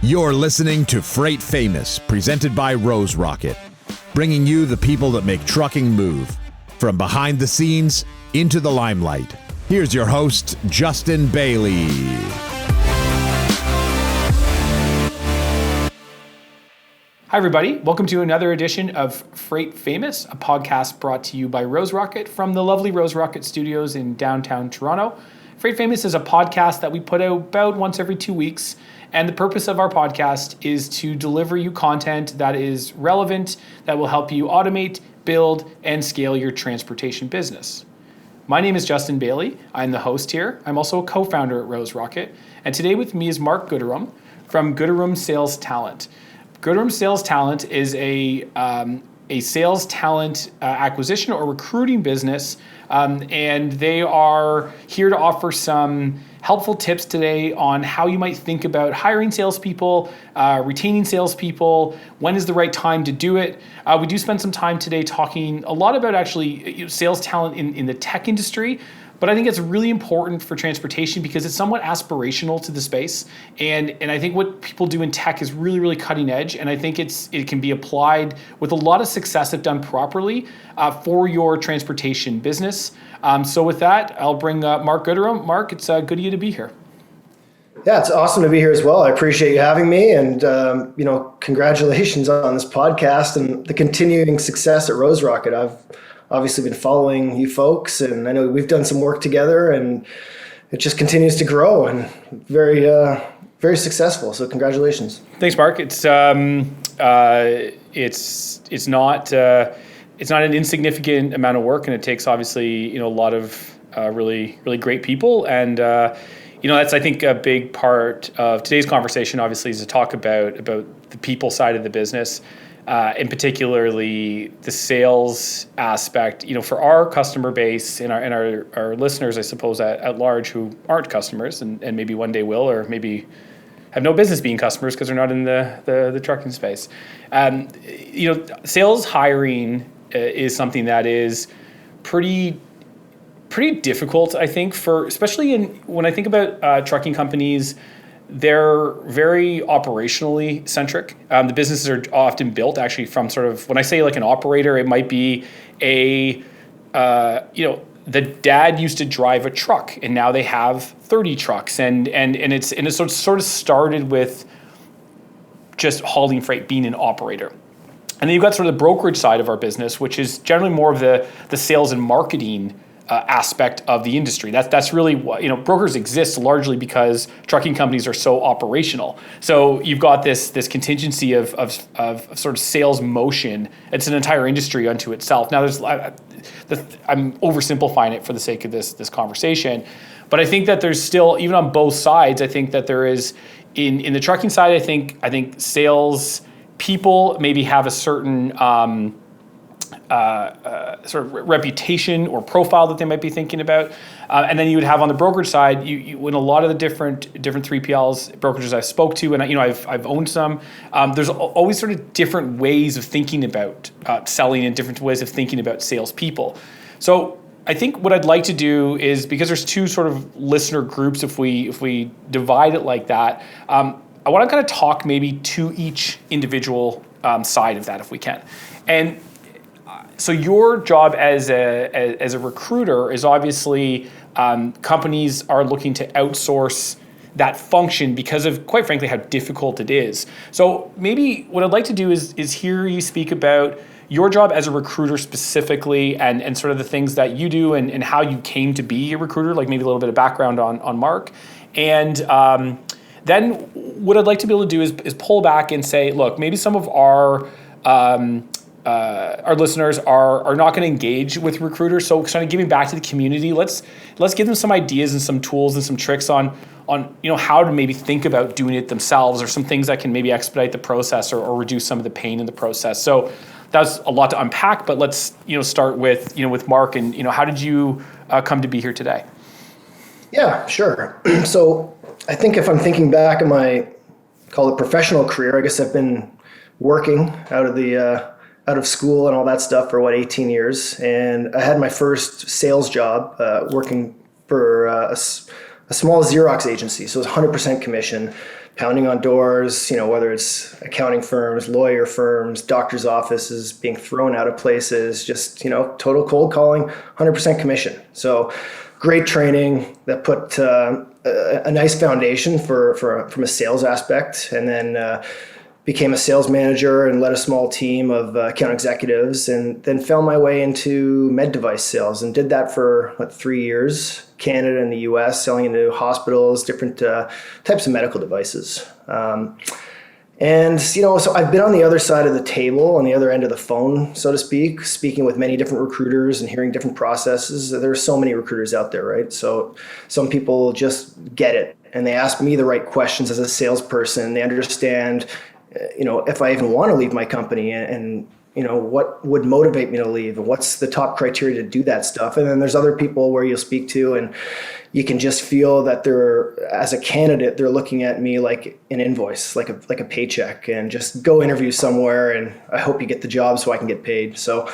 You're listening to Freight Famous, presented by Rose Rocket, bringing you the people that make trucking move. From behind the scenes into the limelight. Here's your host, Justin Bailie. Hi, everybody. Welcome to another edition of Freight Famous, a podcast brought to you by Rose Rocket from the lovely Rose Rocket Studios in downtown Toronto. Freight Famous is a podcast that we put out about once every 2 weeks. And the purpose of our podcast is to deliver you content that is relevant, that will help you automate, build, and scale your transportation business. My name is Justin Bailie. I'm the host here. I'm also a co-founder at Rose Rocket. And today with me is Mark Gooderham from Gooderhams Sales Talent. Gooderhams Sales Talent is a sales talent acquisition or recruiting business, and they are here to offer some helpful tips today on how you might think about hiring salespeople, retaining salespeople, when is the right time to do it. We do spend some time today talking a lot about actually sales talent in the tech industry, but I think it's really important for transportation because it's somewhat aspirational to the space. And I think what people do in tech is really, really cutting edge. And I think it can be applied with a lot of success if done properly for your transportation business. So with that, I'll bring Mark Gooderham. Mark, it's good of you to be here. Yeah, it's awesome to be here as well. I appreciate you having me, and congratulations on this podcast and the continuing success at Rose Rocket. I've obviously been following you folks, and I know we've done some work together, and it just continues to grow and very, very successful. So congratulations. Thanks, Mark. It's not an insignificant amount of work, and it takes obviously a lot of really, really great people, and that's I think a big part of today's conversation. Obviously, is to talk about the people side of the business. And particularly the sales aspect, for our customer base and our listeners, I suppose, at large who aren't customers and maybe one day will, or maybe have no business being customers because they're not in the trucking space. Sales hiring is something that is pretty difficult, I think, especially when I think about trucking companies. They're very operationally centric. The businesses are often built actually from sort of, when I say like an operator, it might be the dad used to drive a truck and now they have 30 trucks and it's sort of started with just hauling freight, being an operator. And then you've got sort of the brokerage side of our business, which is generally more of the sales and marketing aspect of the industry. That's really what, brokers exist largely because trucking companies are so operational. So you've got this contingency of sort of sales motion. It's an entire industry unto itself. Now I'm oversimplifying it for the sake of this conversation, but I think that there's still, even on both sides, I think that there is in the trucking side, I think sales people maybe have a certain sort of reputation or profile that they might be thinking about, and then you would have on the brokerage side, you in a lot of the different 3PLs brokerages I spoke to, and I've owned some. There's always sort of different ways of thinking about selling and different ways of thinking about salespeople. So I think what I'd like to do is, because there's two sort of listener groups, if we divide it like that, I want to kind of talk maybe to each individual side of that if we can, and. So your job as a recruiter is obviously companies are looking to outsource that function because of, quite frankly, how difficult it is. So maybe what I'd like to do is hear you speak about your job as a recruiter specifically and sort of the things that you do and how you came to be a recruiter, like maybe a little bit of background on Mark. And then what I'd like to be able to do is pull back and say, look, maybe some of our listeners are not going to engage with recruiters, so kind of giving back to the community. Let's give them some ideas and some tools and some tricks on how to maybe think about doing it themselves, or some things that can maybe expedite the process or reduce some of the pain in the process. So that's a lot to unpack, but let's start with with Mark and how did you come to be here today? Yeah, sure. So I think if I'm thinking back on my call it professional career, I guess I've been working out of school and all that stuff for 18 years. And I had my first sales job working for a a small Xerox agency. So it was 100% commission, pounding on doors, whether it's accounting firms, lawyer firms, doctor's offices, being thrown out of places, just, total cold calling, 100% commission. So great training that put a nice foundation from a sales aspect. And then became a sales manager and led a small team of account executives, and then found my way into med device sales and did that for 3 years, Canada and the US, selling into hospitals, different types of medical devices. So I've been on the other side of the table, on the other end of the phone, so to speak, speaking with many different recruiters and hearing different processes. There are so many recruiters out there, right? So some people just get it and they ask me the right questions as a salesperson. They understand if I even want to leave my company and what would motivate me to leave and what's the top criteria to do that stuff. And then there's other people where you'll speak to and you can just feel that as a candidate, they're looking at me like an invoice, like a paycheck, and just go interview somewhere and I hope you get the job so I can get paid. So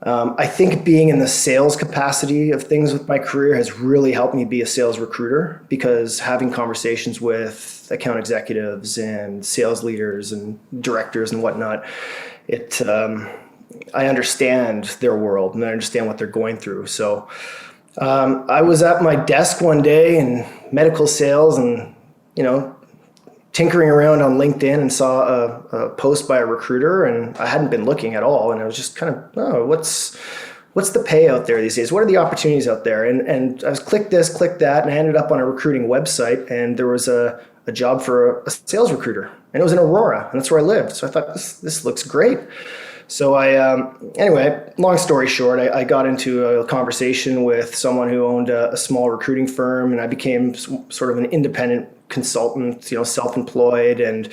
I think being in the sales capacity of things with my career has really helped me be a sales recruiter, because having conversations with account executives and sales leaders and directors and whatnot, I understand their world and I understand what they're going through. So I was at my desk one day in medical sales and, tinkering around on LinkedIn and saw a post by a recruiter, and I hadn't been looking at all. And I was just kind of, what's the pay out there these days? What are the opportunities out there? And I was click this, click that, and I ended up on a recruiting website, and there was a job for a sales recruiter, and it was in Aurora, and that's where I lived. So I thought, this looks great. So anyway, long story short, I got into a conversation with someone who owned a small recruiting firm, and I became sort of an independent consultant, self-employed, and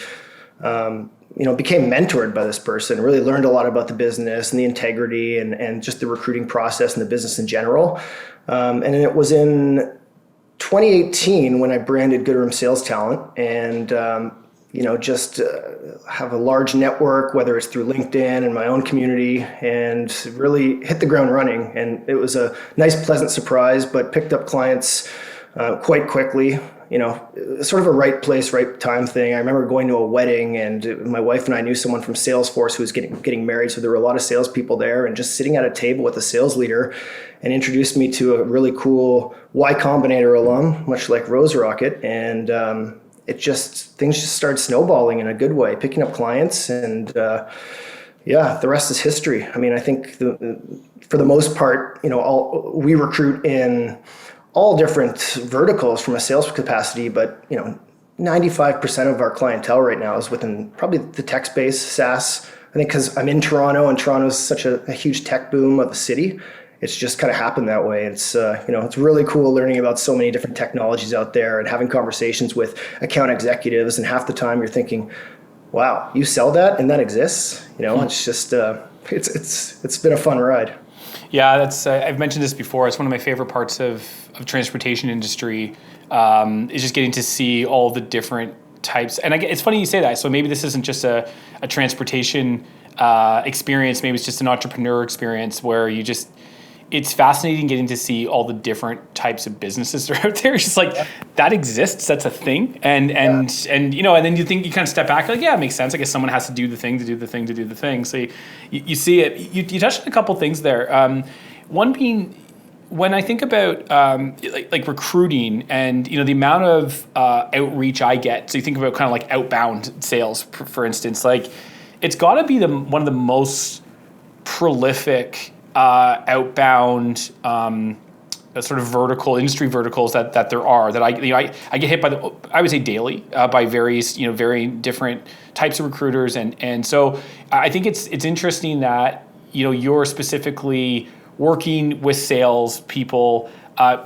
became mentored by this person. Really learned a lot about the business and the integrity and just the recruiting process and the business in general. And it was in 2018 when I branded Gooderham Sales Talent, and just have a large network, whether it's through LinkedIn and my own community, and really hit the ground running. And it was a nice, pleasant surprise, but picked up clients quite quickly. Sort of a right place, right time thing. I remember going to a wedding, and my wife and I knew someone from Salesforce who was getting married. So there were a lot of salespeople there, and just sitting at a table with a sales leader and introduced me to a really cool Y Combinator alum, much like Rose Rocket. And things just started snowballing in a good way, picking up clients, and the rest is history. I mean, I think for the most part, we recruit in all different verticals from a sales capacity, but 95% of our clientele right now is within probably the tech space, SaaS. I think because I'm in Toronto, and Toronto is such a huge tech boom of a city, it's just kind of happened that way. It's it's really cool learning about so many different technologies out there and having conversations with account executives, and half the time you're thinking, wow, you sell that and that exists. It's just it's been a fun ride. Yeah, that's I've mentioned this before. It's one of my favorite parts of transportation industry, is just getting to see all the different types. And it's funny you say that. So maybe this isn't just a transportation experience. Maybe it's just an entrepreneur experience where it's fascinating getting to see all the different types of businesses that are out there. It's just like, that exists, that's a thing. And then you think, you kind of step back, like, yeah, it makes sense. I guess someone has to do the thing to do the thing to do the thing. So you see it. You touched on a couple things there. One being, when I think about like recruiting and the amount of outreach I get, so you think about kind of like outbound sales, for instance, like it's got to be one of the most prolific outbound sort of industry verticals that there are, that I get hit by I would say daily by various varying different types of recruiters, and so I think it's interesting that you're specifically working with sales people,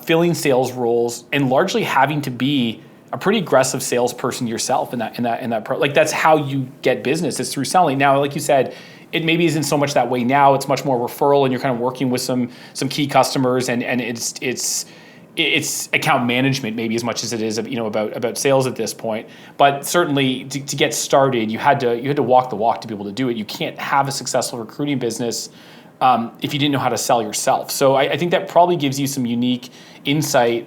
filling sales roles, and largely having to be a pretty aggressive salesperson yourself in that part. Like, that's how you get business, is through selling. Now, like you said, it maybe isn't so much that way now. It's much more referral, and you're kind of working with some key customers, and it's account management maybe as much as it is about sales at this point. But certainly to get started, you had to walk the walk to be able to do it. You can't have a successful recruiting business if you didn't know how to sell yourself. So I think that probably gives you some unique insight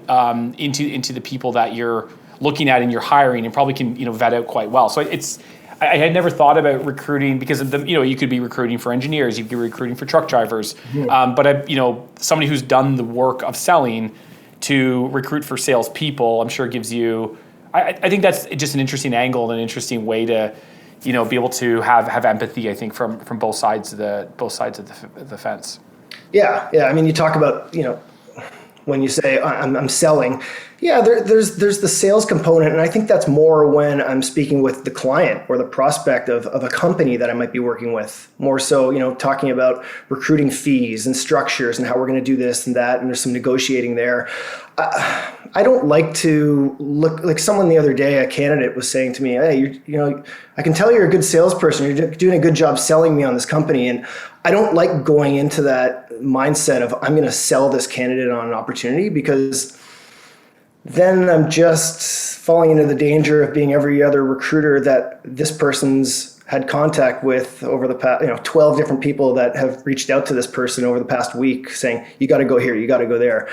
into the people that you're looking at and you're hiring, and probably can vet out quite well. So I had never thought about recruiting because of you could be recruiting for engineers, you could be recruiting for truck drivers, but somebody who's done the work of selling to recruit for salespeople, I'm sure gives you. I think that's just an interesting angle and an interesting way to, be able to have empathy. I think from both sides of the fence. Yeah. I mean, you talk about when you say I'm selling, there's the sales component, and I think that's more when I'm speaking with the client or the prospect of a company that I might be working with. More so, talking about recruiting fees and structures and how we're going to do this and that, and there's some negotiating there. I don't like to look like someone the other day, a candidate was saying to me, hey, I can tell you're a good salesperson. You're doing a good job selling me on this company. And I don't like going into that mindset of I'm going to sell this candidate on an opportunity, because then I'm just falling into the danger of being every other recruiter that this person's had contact with over the past, 12 different people that have reached out to this person over the past week saying, you got to go here, you got to go there.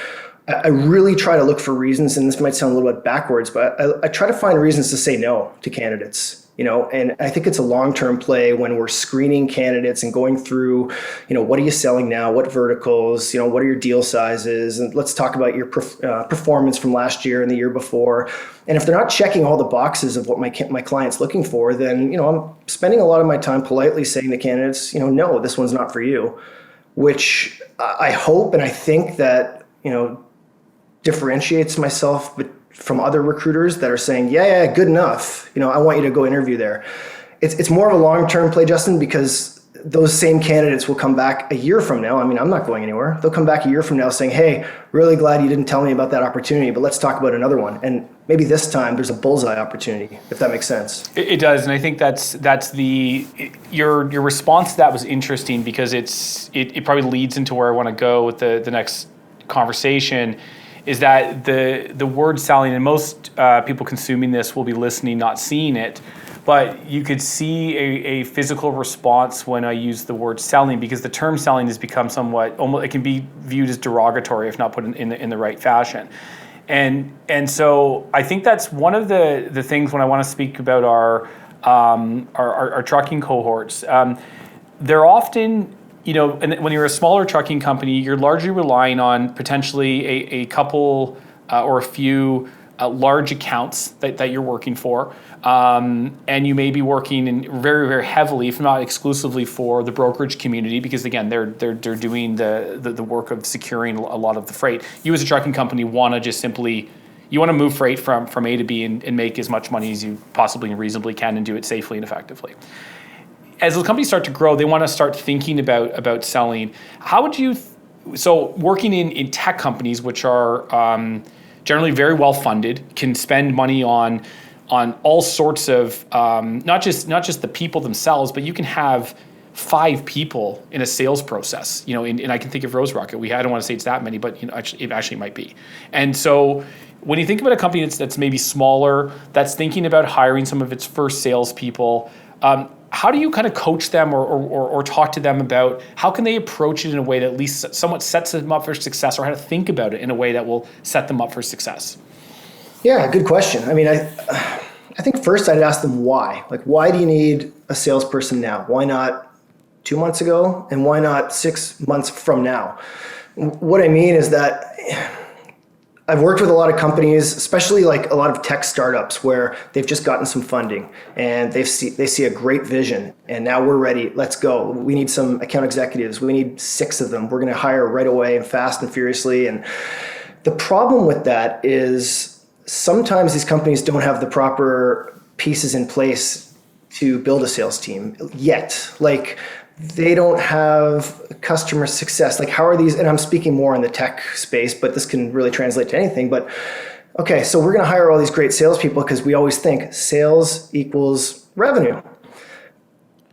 I really try to look for reasons, and this might sound a little bit backwards, but I try to find reasons to say no to candidates, and I think it's a long-term play when we're screening candidates and going through, what are you selling now? What verticals, what are your deal sizes? And let's talk about your performance from last year and the year before. And if they're not checking all the boxes of what my client's looking for, then, I'm spending a lot of my time politely saying to candidates, no, this one's not for you, which I hope and I think that, differentiates myself from other recruiters that are saying, yeah, good enough. I want you to go interview there. It's more of a long-term play, Justin, because those same candidates will come back a year from now. I mean, I'm not going anywhere. They'll come back a year from now saying, hey, really glad you didn't tell me about that opportunity, but let's talk about another one. And maybe this time there's a bullseye opportunity, if that makes sense. It does. And I think that's your response to that was interesting, because it probably leads into where I want to go with the next conversation. Is that the word selling, and most people consuming this will be listening, not seeing it, but you could see a physical response when I use the word selling, because the term selling has become somewhat, almost, it can be viewed as derogatory if not put in the right fashion. And so I think that's one of the things when I want to speak about our trucking cohorts. They're often, and when you're a smaller trucking company, you're largely relying on potentially a couple or a few large accounts that you're working for. And you may be working very, very heavily, if not exclusively, for the brokerage community, because again, they're doing the work of securing a lot of the freight. You as a trucking company want to just simply, you want to move freight from A to B and make as much money as you possibly and reasonably can, and do it safely and effectively. As those companies start to grow, they want to start thinking about selling. How would you, so working in tech companies, which are generally very well funded, can spend money on all sorts of, not just the people themselves, but you can have 5 people in a sales process, and I can think of Rose Rocket. I don't want to say it's that many, but it actually might be. And so when you think about a company that's maybe smaller, that's thinking about hiring some of its first salespeople, how do you kind of coach them or talk to them about how can they approach it in a way that at least somewhat sets them up for success, or how to think about it in a way that will set them up for success? Yeah, good question. I mean, I think first I'd ask them why. Like, why do you need a salesperson now? Why not 2 months ago? And why not 6 months from now? What I mean is that I've worked with a lot of companies, especially like a lot of tech startups, where they've just gotten some funding and they see a great vision, and now we're ready. Let's go. We need some account executives. We need 6 of them. We're going to hire right away and fast and furiously. And the problem with that is sometimes these companies don't have the proper pieces in place to build a sales team yet. Like, they don't have customer success. Like, how are these, and I'm speaking more in the tech space, but this can really translate to anything. But okay, so we're going to hire all these great salespeople because we always think sales equals revenue.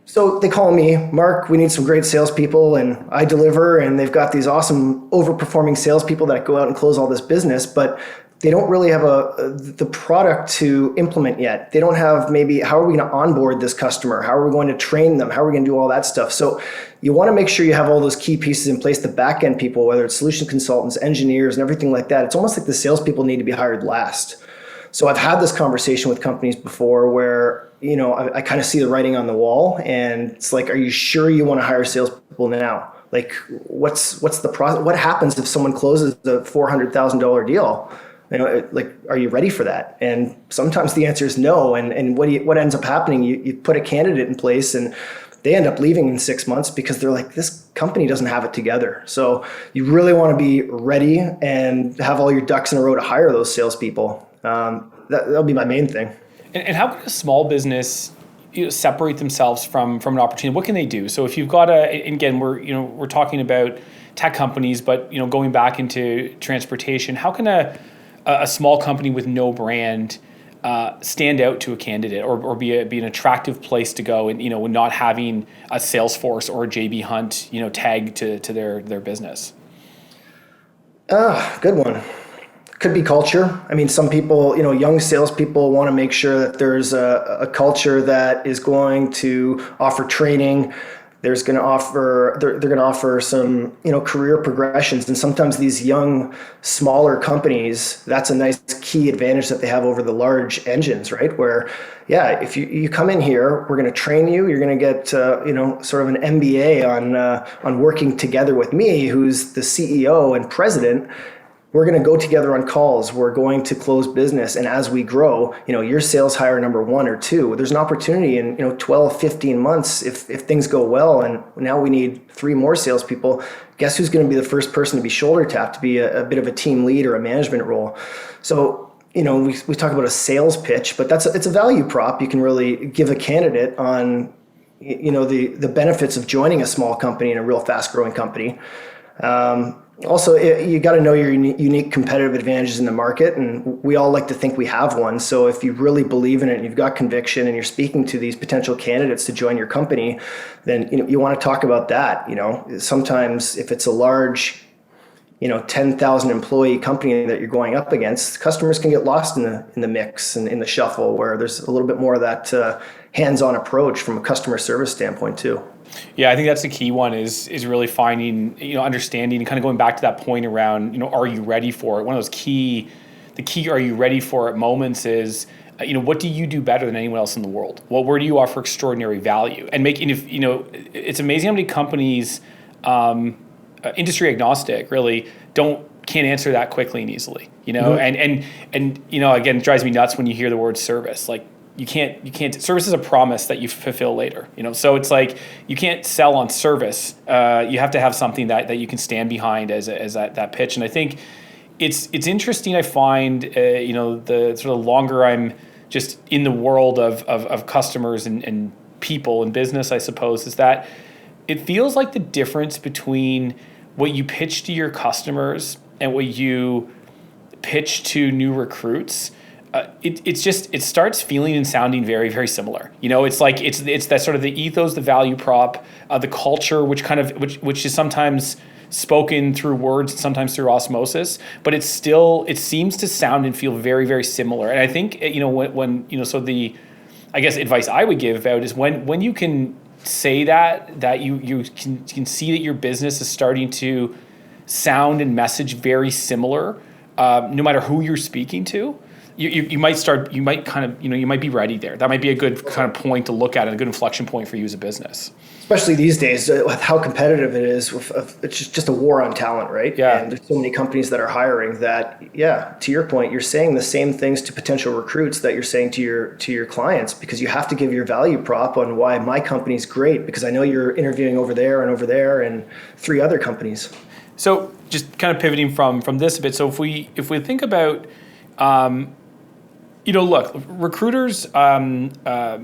So they call me, Mark, we need some great salespeople, and I deliver, and they've got these awesome overperforming salespeople that go out and close all this business, but they don't really have the product to implement yet. They don't have maybe, how are we going to onboard this customer? How are we going to train them? How are we going to do all that stuff? So you want to make sure you have all those key pieces in place, the back end people, whether it's solution consultants, engineers, and everything like that. It's almost like the salespeople need to be hired last. So I've had this conversation with companies before where, I kind of see the writing on the wall, and it's like, are you sure you want to hire salespeople now? Like, what's the process? What happens if someone closes a $400,000 deal? Are you ready for that? And sometimes the answer is no. And what ends up happening, you put a candidate in place and they end up leaving in 6 months because they're like, this company doesn't have it together. So you really want to be ready and have all your ducks in a row to hire those salespeople. That'll be my main thing. And how can a small business separate themselves from an opportunity? What can they do? So if you've got again, we're talking about tech companies, but going back into transportation, how can a small company with no brand stand out to a candidate or be an attractive place to go, and not having a Salesforce or a JB Hunt tag to their business? Good one. Could be culture. I mean, some people, young salespeople want to make sure that there's a culture that is going to offer training. They're going to offer some, career progressions. And sometimes these young, smaller companies, that's a nice key advantage that they have over the large engines, right? Where, if you come in here, we're going to train you. You're going to get, sort of an MBA on working together with me, who's the CEO and president. We're going to go together on calls. We're going to close business. And as we grow, you're sales hire number 1 or 2. There's an opportunity in, 12, 15 months, if things go well, and now we need 3 more salespeople, guess who's going to be the first person to be shoulder tapped, to be a bit of a team lead or a management role. So, we talk about a sales pitch, but it's a value prop you can really give a candidate on, the benefits of joining a small company and a real fast growing company. Also, you got to know your unique competitive advantages in the market, and we all like to think we have one. So if you really believe in it and you've got conviction and you're speaking to these potential candidates to join your company, then you want to talk about that. Sometimes if it's a large, 10,000 employee company that you're going up against, customers can get lost in the mix and in the shuffle, where there's a little bit more of that hands-on approach from a customer service standpoint too. Yeah, I think that's the key one is really finding, understanding and kind of going back to that point around, are you ready for it? One of those the key are you ready for it moments is, what do you do better than anyone else in the world? Where do you offer extraordinary value? And it's amazing how many companies, industry agnostic, really can't answer that quickly and easily, mm-hmm. and again, it drives me nuts when you hear the word service. Like, you can't service is a promise that you fulfill later, so it's like you can't sell on service. You have to have something that you can stand behind as that pitch. And I think it's interesting. I find the sort of longer I'm just in the world of customers and people and business, I suppose, is that it feels like the difference between what you pitch to your customers and what you pitch to new recruits. It starts feeling and sounding very, very similar. It's like it's that sort of the ethos, the value prop, the culture, which is sometimes spoken through words, sometimes through osmosis, but it seems to sound and feel very, very similar. And I think so the, I guess, advice I would give out is when you can say that you can see that your business is starting to sound and message very similar, no matter who you're speaking to. You might be ready there. That might be a good kind of point to look at and a good inflection point for you as a business. Especially these days with how competitive it is. It's just a war on talent, right? Yeah. And there's so many companies that are hiring that, to your point, you're saying the same things to potential recruits that you're saying to your clients, because you have to give your value prop on why my company's great, because I know you're interviewing over there and 3 other companies. So just kind of pivoting from this a bit. So if we think about look, recruiters, to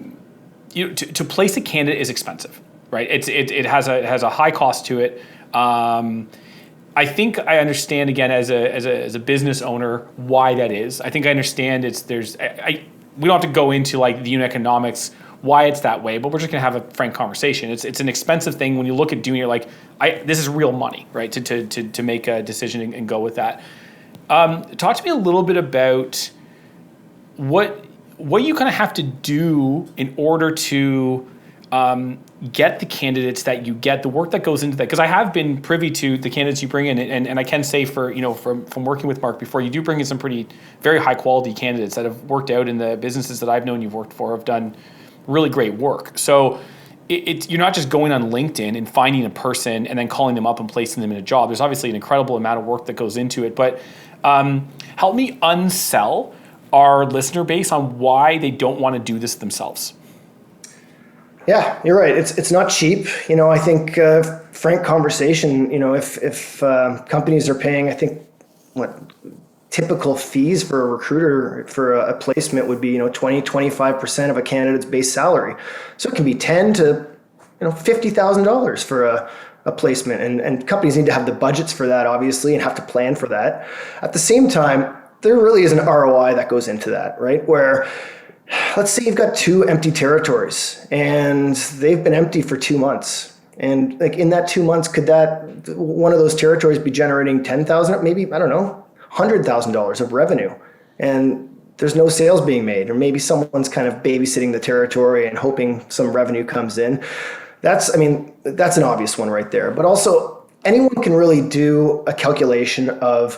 place a candidate is expensive, right? It has a high cost to it. I think I understand, again, as a business owner, why that is. I think I understand we don't have to go into like the unit economics, why it's that way, but we're just gonna have a frank conversation. It's an expensive thing when you look at doing it. Like, this is real money, right? To make a decision and go with that. Talk to me a little bit about what you kind of have to do in order to get the candidates that you get, the work that goes into that. Because I have been privy to the candidates you bring in, and I can say from working with Mark before, you do bring in some very high quality candidates that have worked out in the businesses that I've known you've worked for, have done really great work. So you're not just going on LinkedIn and finding a person and then calling them up and placing them in a job. There's obviously an incredible amount of work that goes into it, but help me unsell our listener base on why they don't want to do this themselves. Yeah, you're right. It's not cheap. I think frank conversation, if companies are paying, I think typical fees for a recruiter for a placement would be, 20-25% of a candidate's base salary. So it can be $10,000 to $50,000 for a placement, and companies need to have the budgets for that, obviously, and have to plan for that. At the same time, there really is an ROI that goes into that, right? Where let's say you've got 2 empty territories and they've been empty for 2 months. And in that 2 months, could that one of those territories be generating $10,000, maybe, I don't know, $100,000 of revenue? And there's no sales being made, or maybe someone's kind of babysitting the territory and hoping some revenue comes in. That's an obvious one right there. But also, anyone can really do a calculation of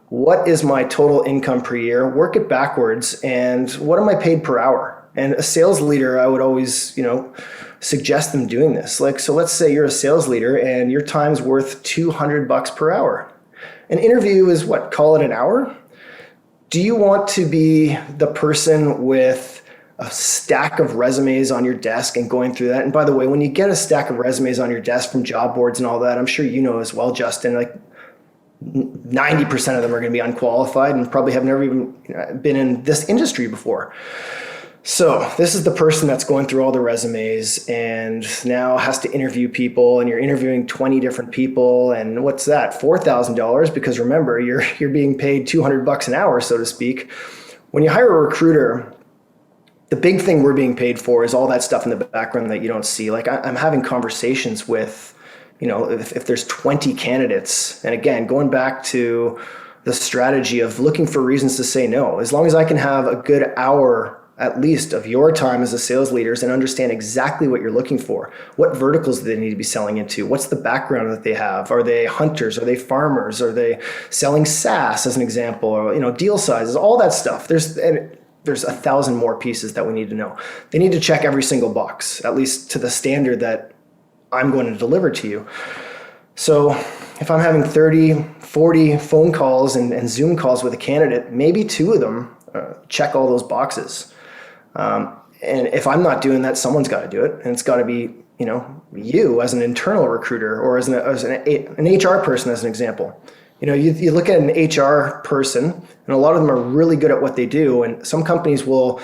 what is my total income per year, work it backwards, and what am I paid per hour? And a sales leader, I would always, suggest them doing this. So let's say you're a sales leader and your time's worth $200 per hour. An interview is call it an hour? Do you want to be the person with a stack of resumes on your desk and going through that? And by the way, when you get a stack of resumes on your desk from job boards and all that, I'm sure you know as well, Justin, 90% of them are going to be unqualified and probably have never even been in this industry before. So this is the person that's going through all the resumes and now has to interview people, and you're interviewing 20 different people. And what's that? $4,000, because remember, you're being paid $200 an hour, so to speak. When you hire a recruiter, the big thing we're being paid for is all that stuff in the background that you don't see. I'm having conversations with, if there's 20 candidates, and again, going back to the strategy of looking for reasons to say no, as long as I can have a good hour at least of your time as a sales leaders and understand exactly what you're looking for, what verticals do they need to be selling into, what's the background that they have, are they hunters, are they farmers, are they selling SaaS as an example, or deal sizes, all that stuff. There's 1,000 more pieces that we need to know. They need to check every single box, at least to the standard that I'm going to deliver to you. So if I'm having 30, 40 phone calls and Zoom calls with a candidate, maybe 2 of them check all those boxes. And if I'm not doing that, someone's got to do it. And it's got to be, you as an internal recruiter or as an HR person, as an example. You look at an HR person, and a lot of them are really good at what they do. And some companies will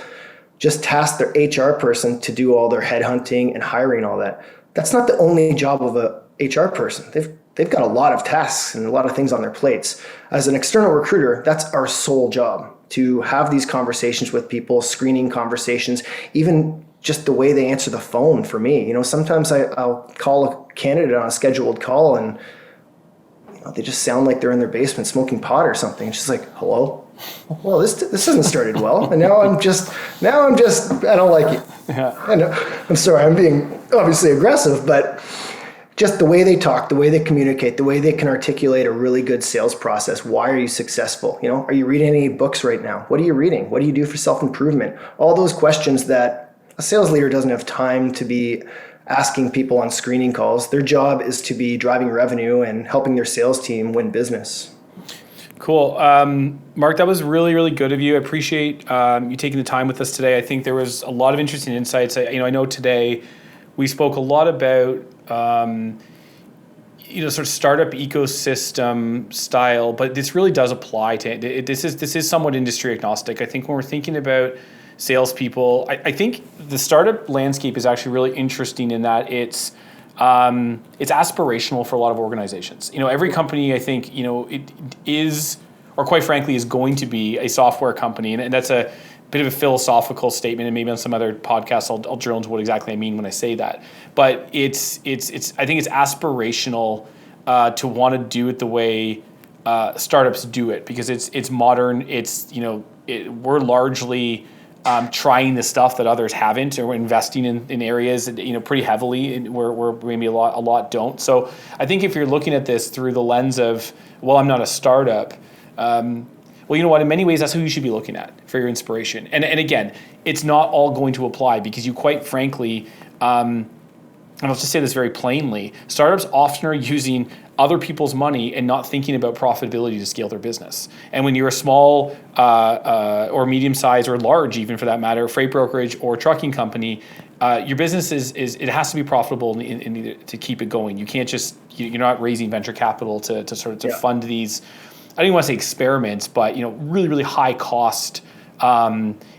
just task their HR person to do all their headhunting and hiring and all that. That's not the only job of a HR person. They've got a lot of tasks and a lot of things on their plates. As an external recruiter, that's our sole job, to have these conversations with people, screening conversations, even just the way they answer the phone for me. Sometimes I'll call a candidate on a scheduled call and they just sound like they're in their basement smoking pot or something. It's just like, hello? Well, this hasn't started well. And now I'm just, I don't like it. Yeah. I know. I'm sorry, I'm being obviously aggressive, but just the way they talk, the way they communicate, the way they can articulate a really good sales process. Why are you successful? Are you reading any books right now? What are you reading? What do you do for self-improvement? All those questions that a sales leader doesn't have time to be asking people on screening calls. Their job is to be driving revenue and helping their sales team win business. Cool. Mark, that was really, really good of you. I appreciate you taking the time with us today. I think there was a lot of interesting insights. I know today we spoke a lot about sort of startup ecosystem style, but this really does apply to it. This is somewhat industry agnostic. I think when we're thinking about salespeople, I think the startup landscape is actually really interesting in that it's aspirational for a lot of organizations. Every company, I think, it is, or quite frankly, is going to be a software company, and that's a bit of a philosophical statement, and maybe on some other podcasts I'll drill into what exactly I mean when I say that. But it's I think it's aspirational to want to do it the way startups do it, because it's modern. It's we're largely trying the stuff that others haven't, or we're investing in areas pretty heavily where maybe a lot don't. So I think if you're looking at this through the lens of, well, I'm not a startup. Well, you know what? In many ways, that's who you should be looking at for your inspiration. And again, it's not all going to apply, because you quite frankly, and I'll just say this very plainly, startups often are using other people's money and not thinking about profitability to scale their business. And when you're a small or medium-sized or large, even for that matter, freight brokerage or trucking company, your business it has to be profitable to keep it going. You can't just, you're not raising venture capital to fund these, I don't even want to say experiments, but really, really high cost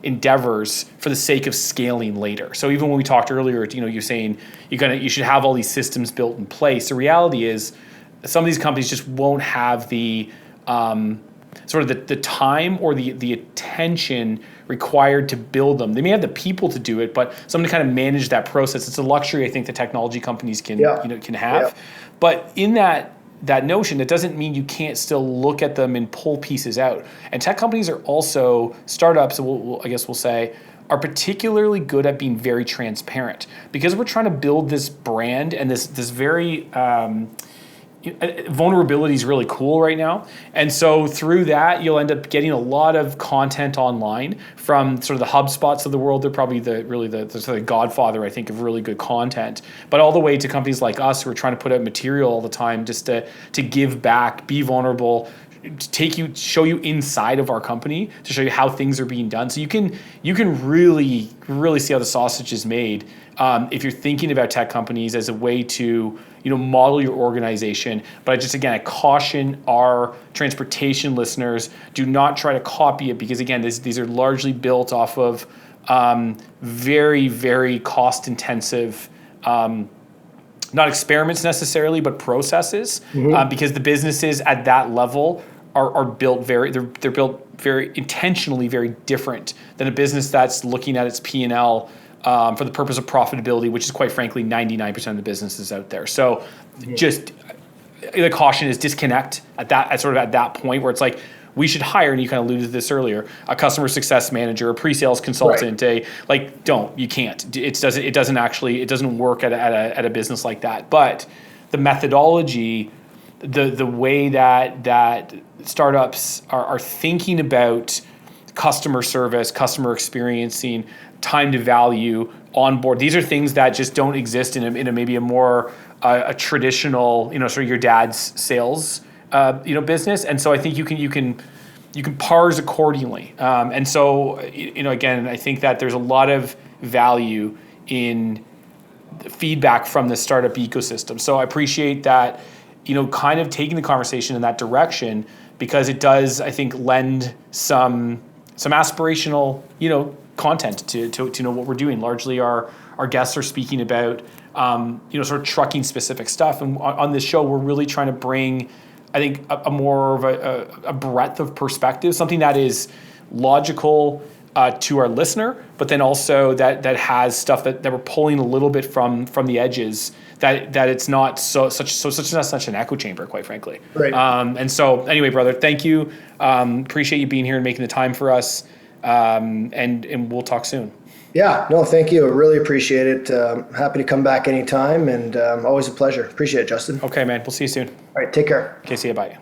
endeavors for the sake of scaling later. So even when we talked earlier, you're saying you should have all these systems built in place. The reality is, some of these companies just won't have the the time or the attention required to build them. They may have the people to do it, but someone to kind of manage that process. It's a luxury I think the technology companies can have. Yeah. But in that notion, it doesn't mean you can't still look at them and pull pieces out. And tech companies are also, startups, I guess we'll say, are particularly good at being very transparent, because we're trying to build this brand and this very vulnerability is really cool right now. And so through that, you'll end up getting a lot of content online from sort of the HubSpots of the world. They're probably the godfather, I think, of really good content. But all the way to companies like us who are trying to put out material all the time just to give back, be vulnerable, show you inside of our company, to show you how things are being done. So you can really, really see how the sausage is made if you're thinking about tech companies as a way to model your organization. But I caution our transportation listeners, do not try to copy it, because again, these are largely built off of very, very cost intensive, not experiments necessarily, but processes, because the businesses at that level are built they're built very intentionally very different than a business that's looking at its P&L for the purpose of profitability, which is quite frankly 99% of the businesses out there. So just the caution is disconnect at that point where it's like, we should hire, and you kind of alluded to this earlier, a customer success manager, a pre-sales consultant, you can't. It doesn't work at a business like that. But the methodology, the way that startups are thinking about customer service, customer experiencing, time to value, onboard, these are things that just don't exist in a maybe a more a traditional, sort of your dad's sales business. And so I think you can parse accordingly. And so, again, I think that there's a lot of value in the feedback from the startup ecosystem. So I appreciate that, kind of taking the conversation in that direction, because it does, I think, lend some aspirational, content to know what we're doing. Largely our guests are speaking about, sort of trucking specific stuff. And on this show, we're really trying to bring, I think, a more of a breadth of perspective, something that is logical to our listener, but then also that has stuff that we're pulling a little bit from the edges, that it's not such an echo chamber, quite frankly. Right. And so anyway, brother, thank you. Appreciate you being here and making the time for us. And we'll talk soon. Yeah, no, thank you. I really appreciate it. Happy to come back anytime, and always a pleasure. Appreciate it, Justin. Okay, man. We'll see you soon. All right, take care. Okay, see you. Bye.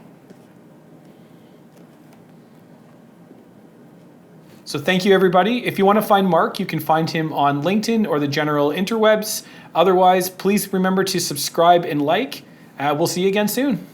So thank you, everybody. If you want to find Mark, you can find him on LinkedIn or the general interwebs. Otherwise, please remember to subscribe and like. We'll see you again soon.